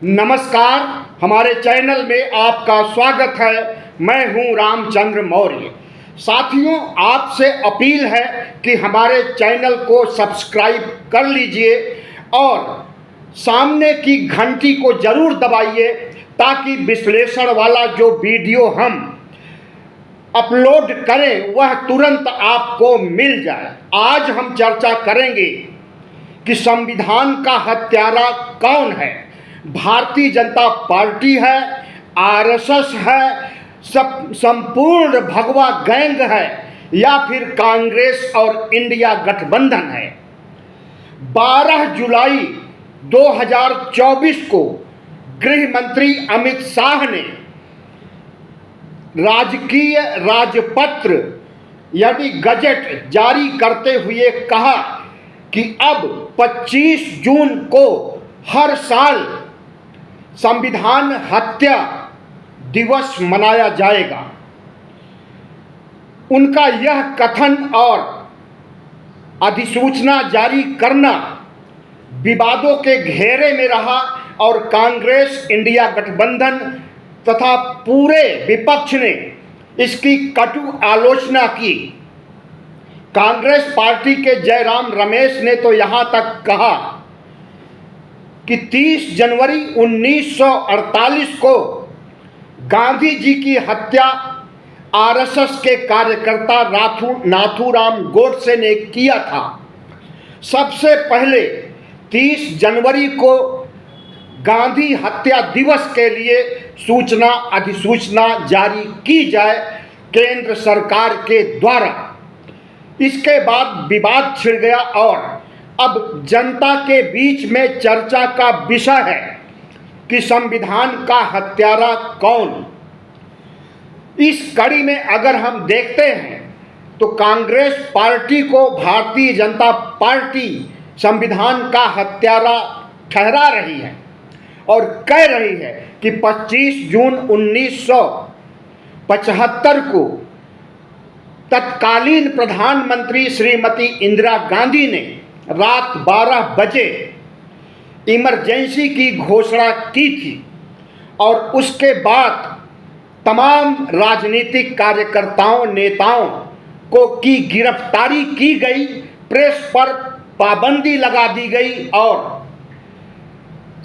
नमस्कार, हमारे चैनल में आपका स्वागत है। मैं हूं रामचंद्र मौर्य। साथियों, आपसे अपील है कि हमारे चैनल को सब्सक्राइब कर लीजिए और सामने की घंटी को जरूर दबाइए ताकि विश्लेषण वाला जो वीडियो हम अपलोड करें वह तुरंत आपको मिल जाए। आज हम चर्चा करेंगे कि संविधान का हत्यारा कौन है। भारतीय जनता पार्टी है, आरएसएस है, संपूर्ण भगवा गैंग है या फिर कांग्रेस और इंडिया गठबंधन है। 12 जुलाई 2024 को गृह मंत्री अमित शाह ने राजकीय राजपत्र यानी गजट जारी करते हुए कहा कि अब 25 जून को हर साल संविधान हत्या दिवस मनाया जाएगा। उनका यह कथन और अधिसूचना जारी करना विवादों के घेरे में रहा और कांग्रेस, इंडिया गठबंधन तथा पूरे विपक्ष ने इसकी कटु आलोचना की। कांग्रेस पार्टी के जयराम रमेश ने तो यहाँ तक कहा कि 30 जनवरी 1948 को गांधी जी की हत्या आरएसएस के कार्यकर्ता नाथूराम गोडसे ने किया था। सबसे पहले 30 जनवरी को गांधी हत्या दिवस के लिए अधिसूचना जारी की जाए केंद्र सरकार के द्वारा। इसके बाद विवाद छिड़ गया और अब जनता के बीच में चर्चा का विषय है कि संविधान का हत्यारा कौन। इस कड़ी में अगर हम देखते हैं तो कांग्रेस पार्टी को भारतीय जनता पार्टी संविधान का हत्यारा ठहरा रही है और कह रही है कि 25 जून 1975 को तत्कालीन प्रधानमंत्री श्रीमती इंदिरा गांधी ने रात 12 बजे इमरजेंसी की घोषणा की थी और उसके बाद तमाम राजनीतिक कार्यकर्ताओं, नेताओं को की गिरफ्तारी की गई, प्रेस पर पाबंदी लगा दी गई और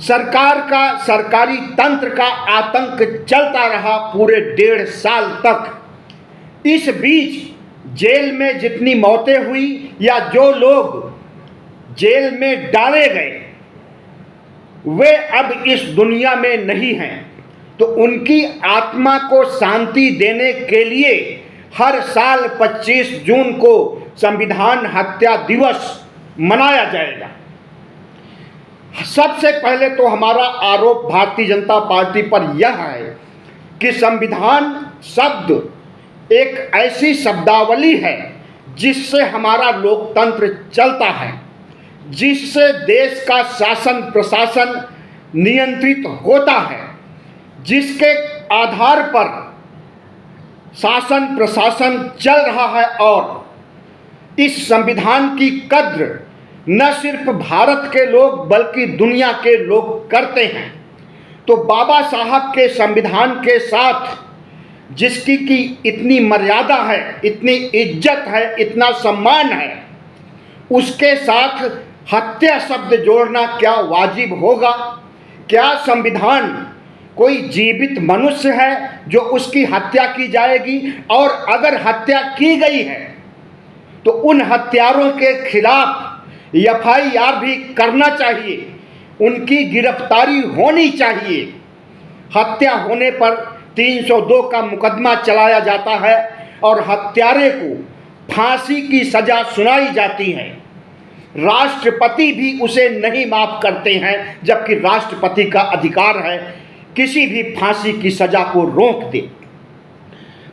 सरकारी तंत्र का आतंक चलता रहा पूरे 1.5 साल तक। इस बीच जेल में जितनी मौतें हुई या जो लोग जेल में डाले गए वे अब इस दुनिया में नहीं हैं, तो उनकी आत्मा को शांति देने के लिए हर साल 25 जून को संविधान हत्या दिवस मनाया जाएगा। सबसे पहले तो हमारा आरोप भारतीय जनता पार्टी पर यह है कि संविधान शब्द एक ऐसी शब्दावली है जिससे हमारा लोकतंत्र चलता है, जिससे देश का शासन प्रशासन नियंत्रित होता है, जिसके आधार पर शासन प्रशासन चल रहा है। और इस संविधान की कद्र न सिर्फ भारत के लोग बल्कि दुनिया के लोग करते हैं। तो बाबा साहब के संविधान के साथ जिसकी की इतनी मर्यादा है, इतनी इज्जत है, इतना सम्मान है, उसके साथ हत्या शब्द जोड़ना क्या वाजिब होगा? क्या संविधान कोई जीवित मनुष्य है जो उसकी हत्या की जाएगी? और अगर हत्या की गई है तो उन हत्यारों के खिलाफ एफआईआर भी करना चाहिए, उनकी गिरफ्तारी होनी चाहिए। हत्या होने पर 302 का मुकदमा चलाया जाता है और हत्यारे को फांसी की सजा सुनाई जाती है। राष्ट्रपति भी उसे नहीं माफ करते हैं, जबकि राष्ट्रपति का अधिकार है किसी भी फांसी की सजा को रोक दे।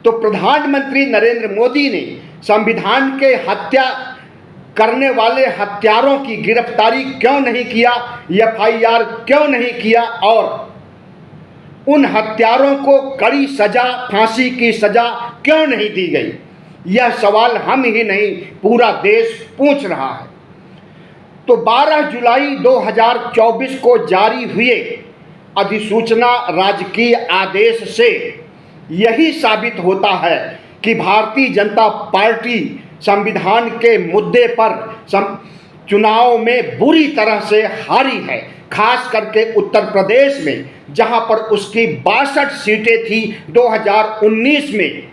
तो प्रधानमंत्री नरेंद्र मोदी ने संविधान के हत्या करने वाले हत्यारों की गिरफ्तारी क्यों नहीं किया, एफआईआर क्यों नहीं किया और उन हत्यारों को कड़ी सजा, फांसी की सजा क्यों नहीं दी गई? यह सवाल हम ही नहीं पूरा देश पूछ रहा है। तो 12 जुलाई 2024 को जारी हुए अधिसूचना राजकीय आदेश से यही साबित होता है कि भारतीय जनता पार्टी संविधान के मुद्दे पर चुनाव में बुरी तरह से हारी है। खास करके उत्तर प्रदेश में, जहां पर उसकी 62 सीटें थी 2019 में।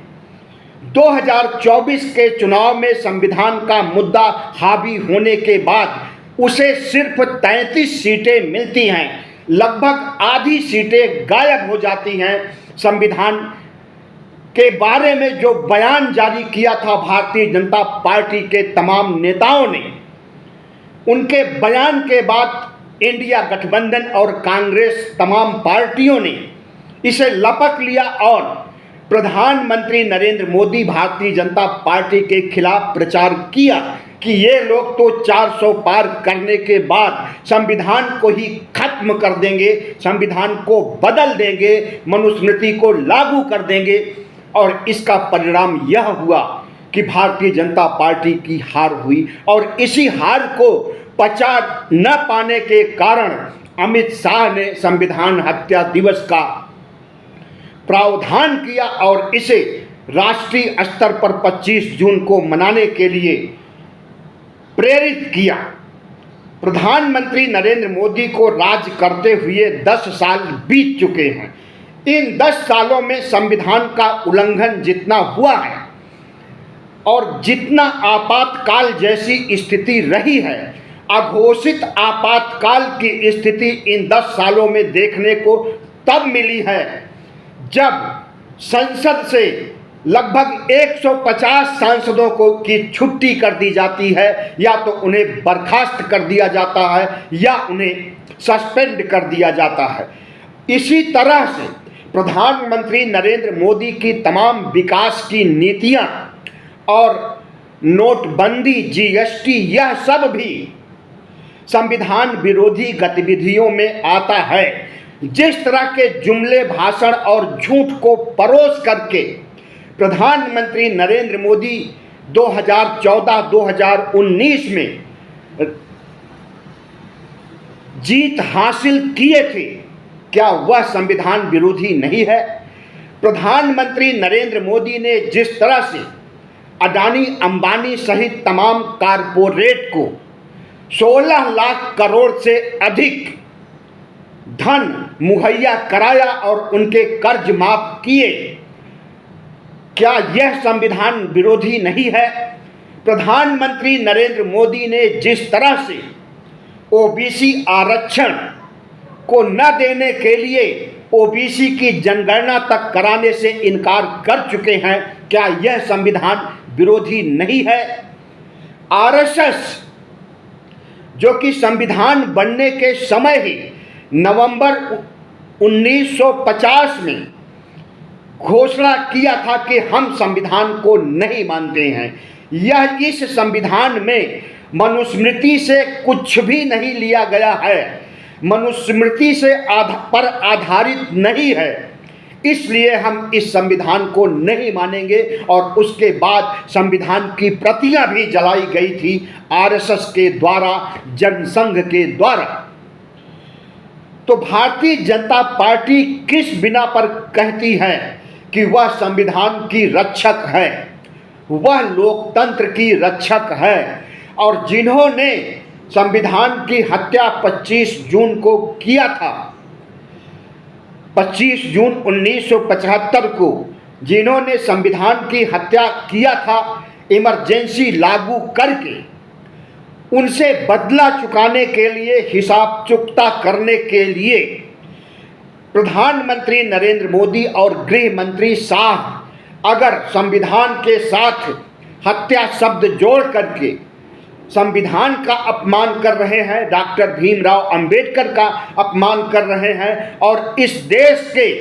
2024 के चुनाव में संविधान का मुद्दा हावी होने के बाद उसे सिर्फ 33 सीटें मिलती हैं। लगभग आधी सीटें गायब हो जाती हैं। संविधान के बारे में जो बयान जारी किया था भारतीय जनता पार्टी के तमाम नेताओं ने, उनके बयान के बाद इंडिया गठबंधन और कांग्रेस तमाम पार्टियों ने इसे लपक लिया और प्रधानमंत्री नरेंद्र मोदी भारतीय जनता पार्टी के खिलाफ प्रचार किया कि ये लोग तो 400 पार करने के बाद संविधान को ही खत्म कर देंगे, संविधान को बदल देंगे, मनुस्मृति को लागू कर देंगे। और इसका परिणाम यह हुआ कि भारतीय जनता पार्टी की हार हुई और इसी हार को पचा न पाने के कारण अमित शाह ने संविधान हत्या दिवस का प्रावधान किया और इसे राष्ट्रीय स्तर पर 25 जून को मनाने के लिए प्रेरित किया। प्रधानमंत्री नरेंद्र मोदी को राज करते हुए 10 साल बीत चुके हैं। इन 10 सालों में संविधान का उल्लंघन जितना हुआ है और जितना आपातकाल जैसी स्थिति रही है, अघोषित आपातकाल की स्थिति इन 10 सालों में देखने को तब मिली है जब संसद से लगभग 150 सांसदों को की छुट्टी कर दी जाती है, या तो उन्हें बर्खास्त कर दिया जाता है या उन्हें सस्पेंड कर दिया जाता है। इसी तरह से प्रधानमंत्री नरेंद्र मोदी की तमाम विकास की नीतियां और नोटबंदी, जीएसटी, यह सब भी संविधान विरोधी गतिविधियों में आता है। जिस तरह के जुमले, भाषण और झूठ को परोस करके प्रधानमंत्री नरेंद्र मोदी 2014-2019 में जीत हासिल किए थे, क्या वह संविधान विरोधी नहीं है? प्रधानमंत्री नरेंद्र मोदी ने जिस तरह से अडानी, अंबानी सहित तमाम कारपोरेट को 16 लाख करोड़ से अधिक धन मुहैया कराया और उनके कर्ज माफ किए, क्या यह संविधान विरोधी नहीं है? प्रधानमंत्री नरेंद्र मोदी ने जिस तरह से ओबीसी आरक्षण को न देने के लिए ओबीसी की जनगणना तक कराने से इनकार कर चुके हैं, क्या यह संविधान विरोधी नहीं है? आरएसएस, जो कि संविधान बनने के समय ही नवंबर 1950 में घोषणा किया था कि हम संविधान को नहीं मानते हैं, यह इस संविधान में मनुस्मृति से कुछ भी नहीं लिया गया है, मनुस्मृति से पर आधारित नहीं है, इसलिए हम इस संविधान को नहीं मानेंगे। और उसके बाद संविधान की प्रतियां भी जलाई गई थी आरएसएस के द्वारा, जनसंघ के द्वारा। तो भारतीय जनता पार्टी किस बिना पर कहती है कि वह संविधान की रक्षक है, वह लोकतंत्र की रक्षक है, और जिन्होंने संविधान की हत्या 25 जून को किया था, 25 जून 1975 को जिन्होंने संविधान की हत्या किया था इमरजेंसी लागू करके, उनसे बदला चुकाने के लिए, हिसाब चुकता करने के लिए प्रधानमंत्री नरेंद्र मोदी और गृह मंत्री शाह अगर संविधान के साथ हत्या शब्द जोड़ करके संविधान का अपमान कर रहे हैं, डॉक्टर भीमराव अंबेडकर का अपमान कर रहे हैं और इस देश के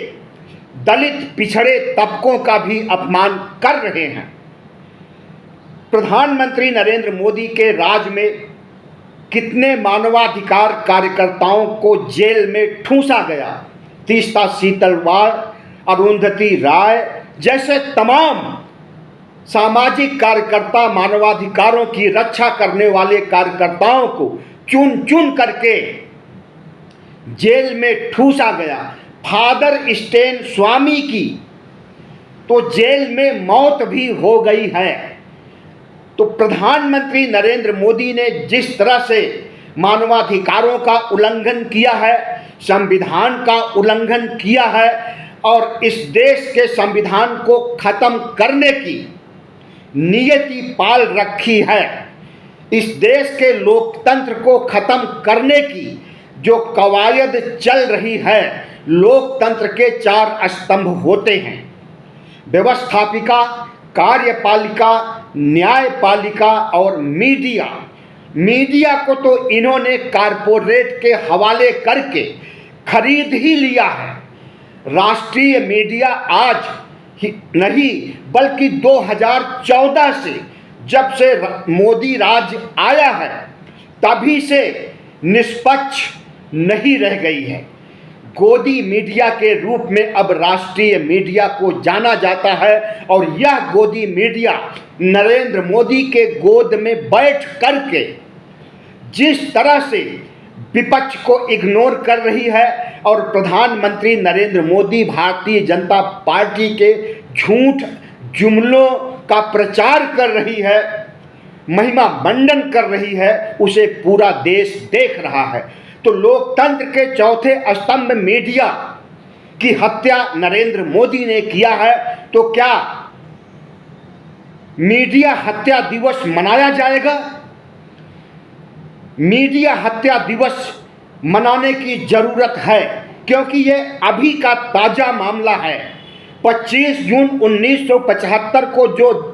दलित पिछड़े तबकों का भी अपमान कर रहे हैं। प्रधानमंत्री नरेंद्र मोदी के राज में कितने मानवाधिकार कार्यकर्ताओं को जेल में ठूंसा गया। तीस्ता सीतलवाड़, अरुंधति राय जैसे तमाम सामाजिक कार्यकर्ता, मानवाधिकारों की रक्षा करने वाले कार्यकर्ताओं को चुन चुन करके जेल में ठूसा गया, फादर स्टेन स्वामी की तो जेल में मौत भी हो गई है। तो प्रधानमंत्री नरेंद्र मोदी ने जिस तरह से मानवाधिकारों का उल्लंघन किया है, संविधान का उल्लंघन किया है और इस देश के संविधान को खत्म करने की नियति पाल रखी है, इस देश के लोकतंत्र को खत्म करने की जो कवायद चल रही है, लोकतंत्र के 4 स्तंभ होते हैं, व्यवस्थापिका, कार्यपालिका, न्यायपालिका और मीडिया। मीडिया को तो इन्होंने कारपोरेट के हवाले करके खरीद ही लिया है। राष्ट्रीय मीडिया आज ही नहीं बल्कि 2014 से जब से मोदी राज आया है तभी से निष्पक्ष नहीं रह गई है। गोदी मीडिया के रूप में अब राष्ट्रीय मीडिया को जाना जाता है और यह गोदी मीडिया नरेंद्र मोदी के गोद में बैठ करके जिस तरह से विपक्ष को इग्नोर कर रही है और प्रधानमंत्री नरेंद्र मोदी भारतीय जनता पार्टी के झूठ जुमलों का प्रचार कर रही है, महिमा मंडन कर रही है, उसे पूरा देश देख रहा है। तो लोकतंत्र के 4थे स्तंभ मीडिया की हत्या नरेंद्र मोदी ने किया है। तो क्या मीडिया हत्या दिवस मनाया जाएगा? मीडिया हत्या दिवस मनाने की जरूरत है क्योंकि यह अभी का ताजा मामला है। 25 जून 1975 को जो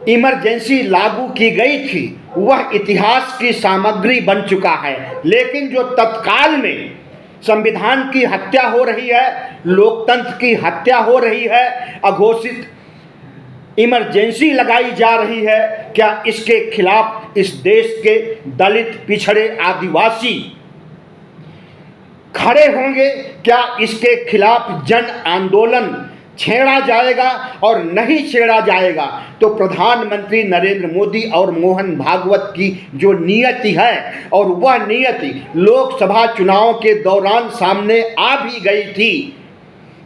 इमरजेंसी लागू की गई थी वह इतिहास की सामग्री बन चुका है, लेकिन जो तत्काल में संविधान की हत्या हो रही है, लोकतंत्र की हत्या हो रही है, अघोषित इमरजेंसी लगाई जा रही है, क्या इसके खिलाफ इस देश के दलित, पिछड़े, आदिवासी खड़े होंगे? क्या इसके खिलाफ जन आंदोलन छेड़ा जाएगा? और नहीं छेड़ा जाएगा तो प्रधानमंत्री नरेंद्र मोदी और मोहन भागवत की जो नियति है, और वह नियति लोकसभा चुनाव के दौरान सामने आ भी गई थी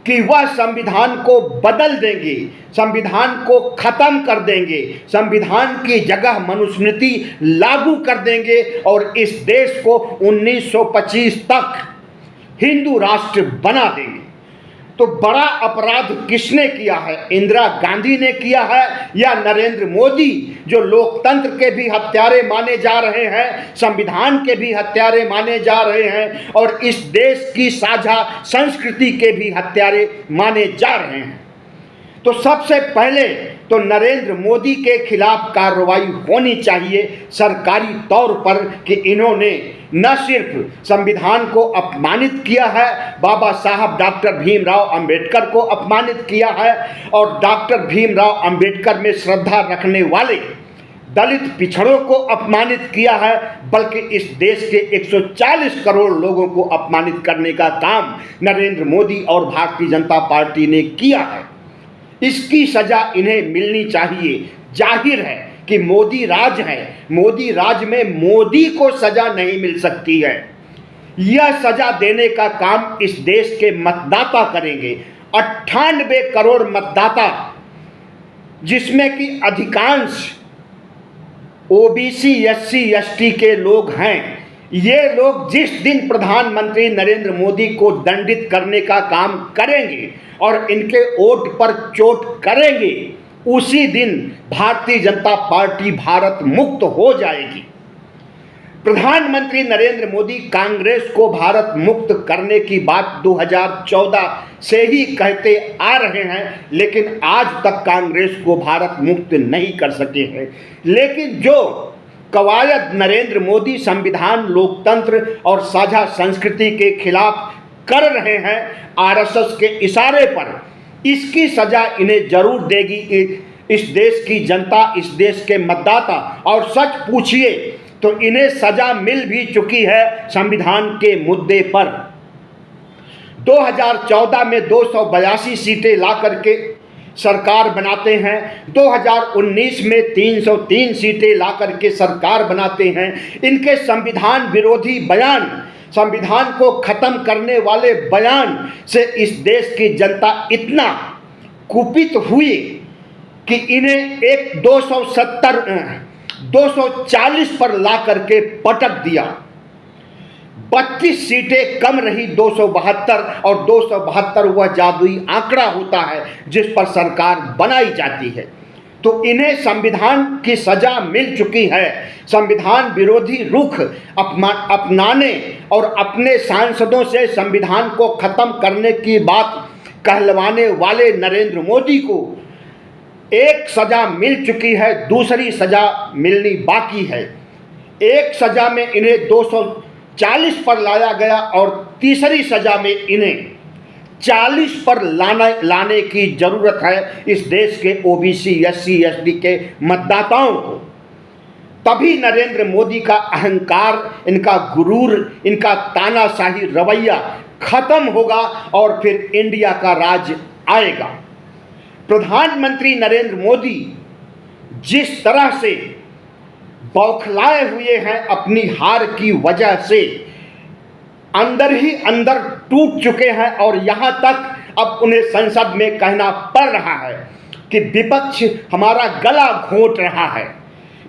कि वह संविधान को बदल देंगे, संविधान को खत्म कर देंगे, संविधान की जगह मनुस्मृति लागू कर देंगे और इस देश को 1925 तक हिंदू राष्ट्र बना देंगे। तो बड़ा अपराध किसने किया है? इंदिरा गांधी ने किया है या नरेंद्र मोदी, जो लोकतंत्र के भी हत्यारे माने जा रहे हैं, संविधान के भी हत्यारे माने जा रहे हैं और इस देश की साझा संस्कृति के भी हत्यारे माने जा रहे हैं। तो सबसे पहले तो नरेंद्र मोदी के खिलाफ कार्रवाई होनी चाहिए सरकारी तौर पर कि इन्होंने न सिर्फ संविधान को अपमानित किया है, बाबा साहब डॉक्टर भीमराव अंबेडकर को अपमानित किया है और डॉक्टर भीमराव अंबेडकर में श्रद्धा रखने वाले दलित पिछड़ों को अपमानित किया है, बल्कि इस देश के 140 करोड़ लोगों को अपमानित करने का काम नरेंद्र मोदी और भारतीय जनता पार्टी ने किया है। इसकी सजा इन्हें मिलनी चाहिए। जाहिर है कि मोदी राज है, मोदी राज में मोदी को सजा नहीं मिल सकती है। यह सजा देने का काम इस देश के मतदाता करेंगे। 98 करोड़ मतदाता, जिसमें कि अधिकांश ओबीसी, एससी, एसटी के लोग हैं, ये लोग जिस दिन प्रधानमंत्री नरेंद्र मोदी को दंडित करने का काम करेंगे और इनके वोट पर चोट करेंगे, उसी दिन भारतीय जनता पार्टी भारत मुक्त हो जाएगी। प्रधानमंत्री नरेंद्र मोदी कांग्रेस को भारत मुक्त करने की बात 2014 से ही कहते आ रहे हैं, लेकिन आज तक कांग्रेस को भारत मुक्त नहीं कर सके हैं। लेकिन जो कवायद नरेंद्र मोदी संविधान, लोकतंत्र और साझा संस्कृति के खिलाफ कर रहे हैं आरएसएस के इशारे पर, इसकी सजा इन्हें जरूर देगी इस देश की जनता, इस देश के मतदाता। और सच पूछिए तो इन्हें सजा मिल भी चुकी है संविधान के मुद्दे पर। 2014 में 282 सीटें ला करके सरकार बनाते हैं, 2019 में 303 सीटें ला करके सरकार बनाते हैं। इनके संविधान विरोधी बयान संविधान को खत्म करने वाले बयान से इस देश की जनता इतना कुपित हुई कि इन्हें एक 240 पर ला करके पटक दिया। 32 सीटें कम रही 272, और 272 वह जादुई आंकड़ा होता है जिस पर सरकार बनाई जाती है। तो इन्हें संविधान की सजा मिल चुकी है। संविधान विरोधी रुख अपनाने और अपने सांसदों से संविधान को खत्म करने की बात कहलवाने वाले नरेंद्र मोदी को एक सजा मिल चुकी है, दूसरी सजा मिलनी बाकी है। एक सजा में इन्हें 240 पर लाया गया और तीसरी सजा में इन्हें 40 पर लाने की जरूरत है इस देश के ओबीसी, एससी, एसटी के मतदाताओं को। तभी नरेंद्र मोदी का अहंकार, इनका गुरूर, इनका तानाशाही रवैया खत्म होगा और फिर इंडिया का राज आएगा। प्रधानमंत्री नरेंद्र मोदी जिस तरह से बौखलाए हुए हैं अपनी हार की वजह से, अंदर ही अंदर टूट चुके हैं, और यहाँ तक अब उन्हें संसद में कहना पड़ रहा है कि विपक्ष हमारा गला घोंट रहा है।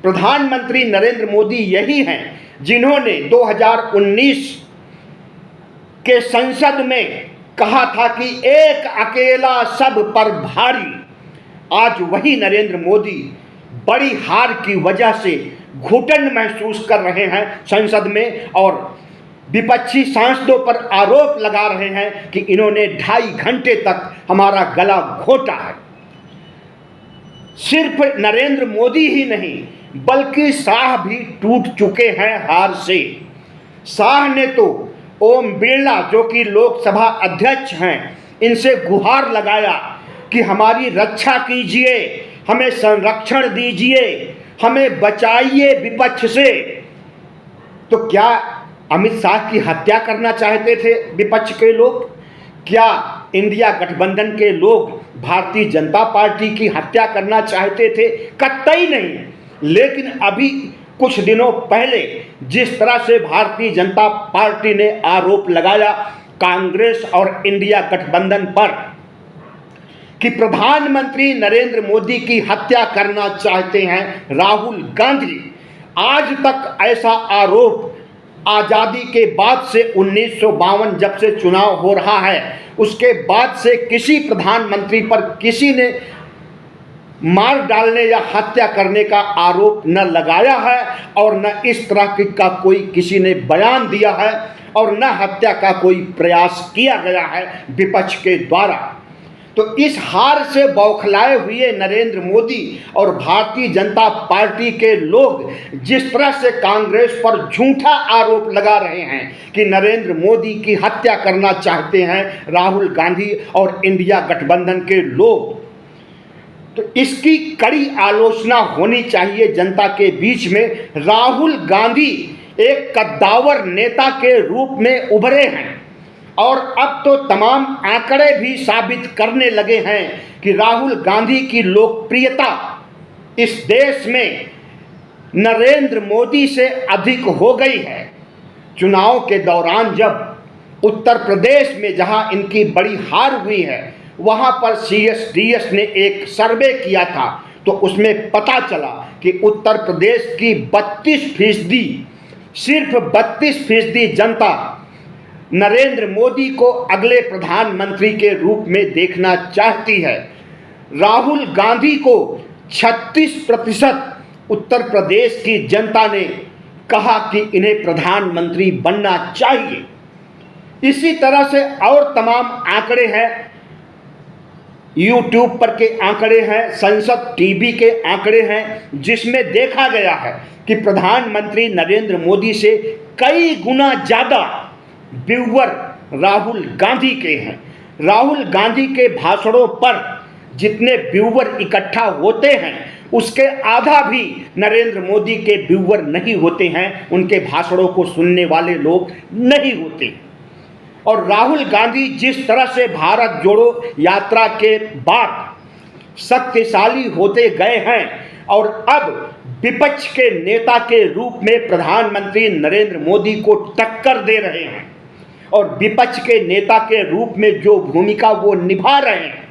प्रधानमंत्री नरेंद्र मोदी यही हैं जिन्होंने 2019 के संसद में कहा था कि एक अकेला सब पर भारी। आज वही नरेंद्र मोदी बड़ी हार की वजह से घुटन महसूस कर रहे हैं संसद में, और विपक्षी सांसदों पर आरोप लगा रहे हैं कि इन्होंने 2.5 घंटे तक हमारा गला घोटा है। सिर्फ नरेंद्र मोदी ही नहीं बल्कि शाह भी टूट चुके हैं हार से। शाह ने तो ओम बिरला, जो कि लोकसभा अध्यक्ष हैं, इनसे गुहार लगाया कि हमारी रक्षा कीजिए, हमें संरक्षण दीजिए, हमें बचाइए विपक्ष से। तो क्या अमित शाह की हत्या करना चाहते थे विपक्ष के लोग? क्या इंडिया गठबंधन के लोग भारतीय जनता पार्टी की हत्या करना चाहते थे? कतई नहीं। लेकिन अभी कुछ दिनों पहले जिस तरह से भारतीय जनता पार्टी ने आरोप लगाया कांग्रेस और इंडिया गठबंधन पर कि प्रधानमंत्री नरेंद्र मोदी की हत्या करना चाहते हैं राहुल गांधी, आज तक ऐसा आरोप आज़ादी के बाद से 1952 जब से चुनाव हो रहा है उसके बाद से किसी प्रधानमंत्री पर किसी ने मार डालने या हत्या करने का आरोप न लगाया है, और न इस तरह का कोई किसी ने बयान दिया है, और न हत्या का कोई प्रयास किया गया है विपक्ष के द्वारा। तो इस हार से बौखलाए हुए नरेंद्र मोदी और भारतीय जनता पार्टी के लोग जिस तरह से कांग्रेस पर झूठा आरोप लगा रहे हैं कि नरेंद्र मोदी की हत्या करना चाहते हैं राहुल गांधी और इंडिया गठबंधन के लोग, तो इसकी कड़ी आलोचना होनी चाहिए जनता के बीच में। राहुल गांधी एक कद्दावर नेता के रूप में उभरे हैं, और अब तो तमाम आंकड़े भी साबित करने लगे हैं कि राहुल गांधी की लोकप्रियता इस देश में नरेंद्र मोदी से अधिक हो गई है। चुनाव के दौरान जब उत्तर प्रदेश में जहां इनकी बड़ी हार हुई है वहां पर CSDS ने एक सर्वे किया था, तो उसमें पता चला कि उत्तर प्रदेश की 32%, सिर्फ 32% जनता नरेंद्र मोदी को अगले प्रधानमंत्री के रूप में देखना चाहती है। राहुल गांधी को 36% उत्तर प्रदेश की जनता ने कहा कि इन्हें प्रधानमंत्री बनना चाहिए। इसी तरह से और तमाम आंकड़े हैं, YouTube पर के आंकड़े हैं, संसद टीवी के आंकड़े हैं, जिसमें देखा गया है कि प्रधानमंत्री नरेंद्र मोदी से कई गुना ज़्यादा व्यूअर राहुल गांधी के हैं। राहुल गांधी के भाषणों पर जितने व्यूअर इकट्ठा होते हैं उसके आधा भी नरेंद्र मोदी के व्यूअर नहीं होते हैं, उनके भाषणों को सुनने वाले लोग नहीं होते। और राहुल गांधी जिस तरह से भारत जोड़ो यात्रा के बाद शक्तिशाली होते गए हैं और अब विपक्ष के नेता के रूप में प्रधानमंत्री नरेंद्र मोदी को टक्कर दे रहे हैं और विपक्ष के नेता के रूप में जो भूमिका वो निभा रहे हैं,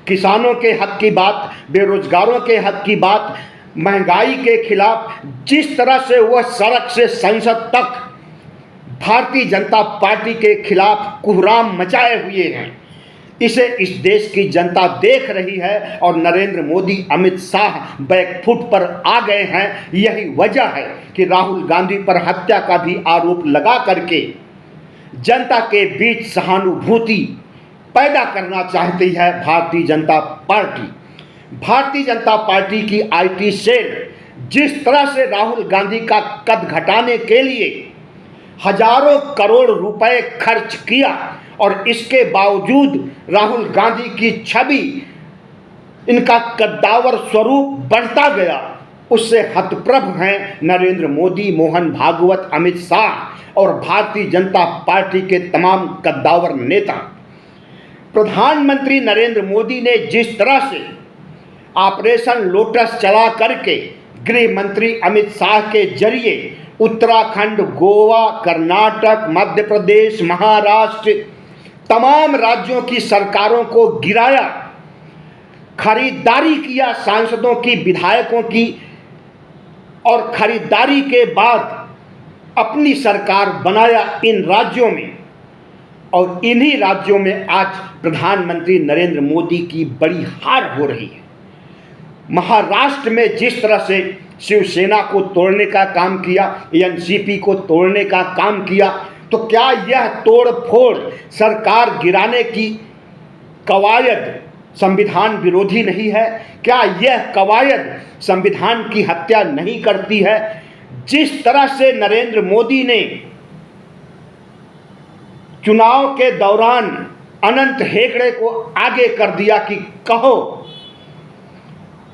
किसानों के हक की बात, बेरोजगारों के हक की बात, महंगाई के खिलाफ जिस तरह से वह सड़क से संसद तक भारतीय जनता पार्टी के खिलाफ कोहराम मचाए हुए हैं, इसे इस देश की जनता देख रही है और नरेंद्र मोदी, अमित शाह बैकफुट पर आ गए हैं। यही वजह है कि राहुल गांधी पर हत्या का भी आरोप लगा करके जनता के बीच सहानुभूति पैदा करना चाहती है भारतीय जनता पार्टी। भारतीय जनता पार्टी की आईटी सेल जिस तरह से राहुल गांधी का कद घटाने के लिए हजारों करोड़ रुपए खर्च किया और इसके बावजूद राहुल गांधी की छवि, इनका कद्दावर स्वरूप बढ़ता गया, उससे हतप्रभ हैं नरेंद्र मोदी, मोहन भागवत, अमित शाह और भारतीय जनता पार्टी के तमाम कद्दावर नेता। प्रधानमंत्री नरेंद्र मोदी ने जिस तरह से ऑपरेशन लोटस चला करके गृह मंत्री अमित शाह के जरिए उत्तराखंड, गोवा, कर्नाटक, मध्य प्रदेश, महाराष्ट्र, तमाम राज्यों की सरकारों को गिराया, खरीदारी किया सांसदों की, विधायकों की, और खरीदारी के बाद अपनी सरकार बनाया इन राज्यों में, और इन्हीं राज्यों में आज प्रधानमंत्री नरेंद्र मोदी की बड़ी हार हो रही है। महाराष्ट्र में जिस तरह से शिवसेना को तोड़ने का काम किया, एनसीपी को तोड़ने का काम किया, तो क्या यह तोड़ फोड़, सरकार गिराने की कवायद संविधान विरोधी नहीं है? क्या यह कवायद संविधान की हत्या नहीं करती है? जिस तरह से नरेंद्र मोदी ने चुनाव के दौरान अनंत हेगड़े को आगे कर दिया कि कहो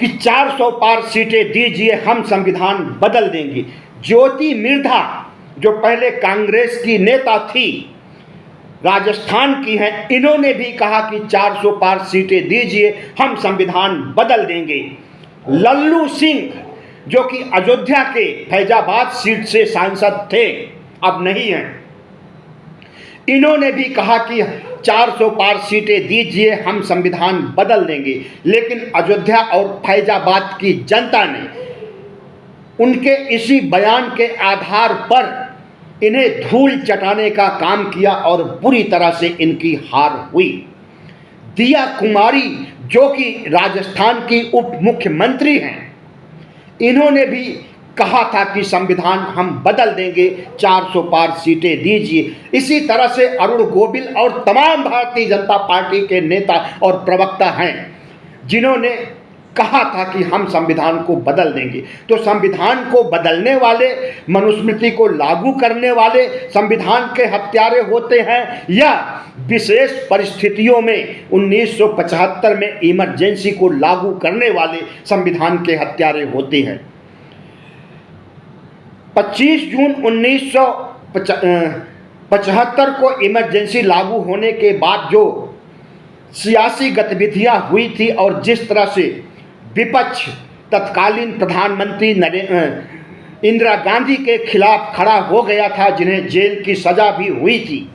कि 400 पार सीटें दीजिए, हम संविधान बदल देंगे। ज्योति मिर्धा जो पहले कांग्रेस की नेता थी, राजस्थान की हैं, इन्होंने भी कहा कि 400 पार सीटें दीजिए, हम संविधान बदल देंगे। लल्लू सिंह जो कि अयोध्या के फैजाबाद सीट से सांसद थे, अब नहीं हैं, इन्होंने भी कहा कि 400 पार सीटें दीजिए, हम संविधान बदल देंगे। लेकिन अयोध्या और फैजाबाद की जनता ने उनके इसी बयान के आधार पर इन्हें धूल चटाने का काम किया और बुरी तरह से इनकी हार हुई। दिया कुमारी जो कि राजस्थान की उप मुख्यमंत्री हैं, इन्होंने भी कहा था कि संविधान हम बदल देंगे, 400 पार सीटें दीजिए। इसी तरह से अरुण गोविल और तमाम भारतीय जनता पार्टी के नेता और प्रवक्ता हैं जिन्होंने कहा था कि हम संविधान को बदल देंगे। तो संविधान को बदलने वाले, मनुस्मृति को लागू करने वाले संविधान के हत्यारे होते हैं या विशेष परिस्थितियों में 1975 में इमरजेंसी को लागू करने वाले संविधान के हत्यारे होते हैं। 25 जून 1975 को इमरजेंसी लागू होने के बाद जो सियासी गतिविधियां हुई थी और जिस तरह से विपक्ष तत्कालीन प्रधानमंत्री इंदिरा गांधी के खिलाफ खड़ा हो गया था, जिन्हें जेल की सजा भी हुई थी,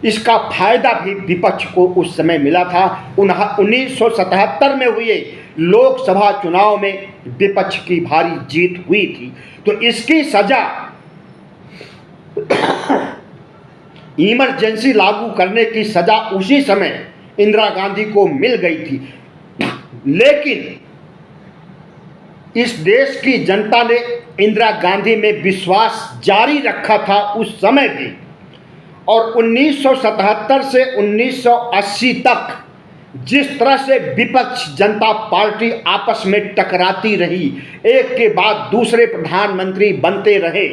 इसका फायदा भी विपक्ष को उस समय मिला था। 1977 में हुए लोकसभा चुनाव में विपक्ष की भारी जीत हुई थी, तो इसकी सजा इमरजेंसी लागू करने की सजा उसी समय इंदिरा गांधी को मिल गई थी। लेकिन इस देश की जनता ने इंदिरा गांधी में विश्वास जारी रखा था उस समय भी, और 1977 से 1980 तक जिस तरह से विपक्ष जनता पार्टी आपस में टकराती रही, एक के बाद दूसरे प्रधानमंत्री बनते रहे,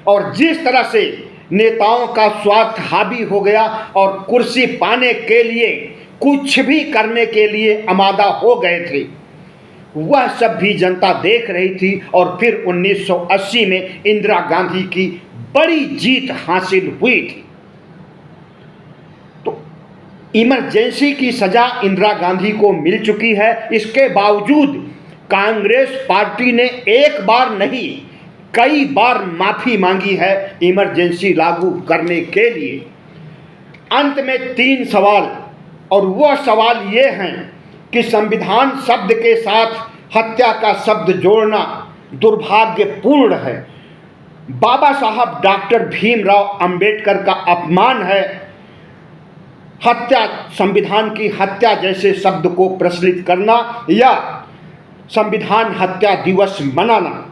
और जिस तरह से नेताओं का स्वार्थ हावी हो गया और कुर्सी पाने के लिए कुछ भी करने के लिए आमादा हो गए थे, वह सब भी जनता देख रही थी। और फिर 1980 में इंदिरा गांधी की बड़ी जीत हासिल हुई थी। तो इमरजेंसी की सजा इंदिरा गांधी को मिल चुकी है। इसके बावजूद कांग्रेस पार्टी ने एक बार नहीं कई बार माफी मांगी है इमरजेंसी लागू करने के लिए। अंत में 3 सवाल, और वह सवाल ये हैं कि संविधान शब्द के साथ हत्या का शब्द जोड़ना दुर्भाग्यपूर्ण है। बाबा साहब डॉक्टर भीमराव अंबेडकर का अपमान है। हत्या, संविधान की हत्या जैसे शब्द को प्रचलित करना या संविधान हत्या दिवस मनाना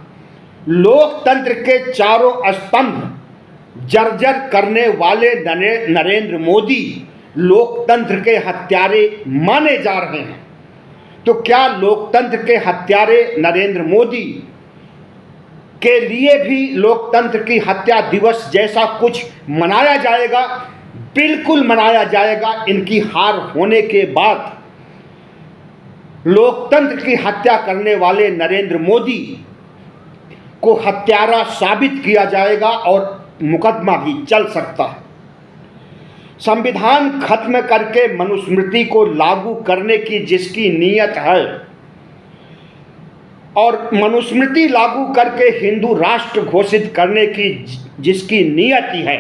लोकतंत्र के चारों स्तंभ जर्जर करने वाले नरेंद्र मोदी लोकतंत्र के हत्यारे माने जा रहे हैं। तो क्या लोकतंत्र के हत्यारे नरेंद्र मोदी के लिए भी लोकतंत्र की हत्या दिवस जैसा कुछ मनाया जाएगा? बिल्कुल मनाया जाएगा। इनकी हार होने के बाद लोकतंत्र की हत्या करने वाले नरेंद्र मोदी को हत्यारा साबित किया जाएगा और मुकदमा भी चल सकता है। संविधान खत्म करके मनुस्मृति को लागू करने की जिसकी नीयत है और मनुस्मृति लागू करके हिंदू राष्ट्र घोषित करने की जिसकी नियति है,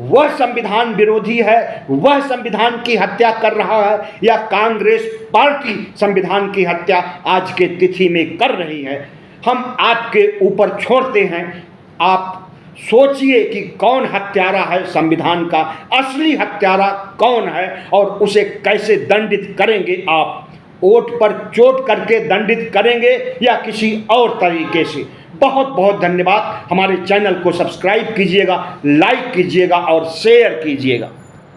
वह संविधान विरोधी है, वह संविधान की हत्या कर रहा है, या कांग्रेस पार्टी संविधान की हत्या आज के तिथि में कर रही है। हम आपके ऊपर छोड़ते हैं। आप सोचिए कि कौन हत्यारा है, संविधान का असली हत्यारा कौन है और उसे कैसे दंडित करेंगे। आप वोट पर चोट करके दंडित करेंगे या किसी और तरीके से। बहुत बहुत धन्यवाद। हमारे चैनल को सब्सक्राइब कीजिएगा, लाइक कीजिएगा और शेयर कीजिएगा।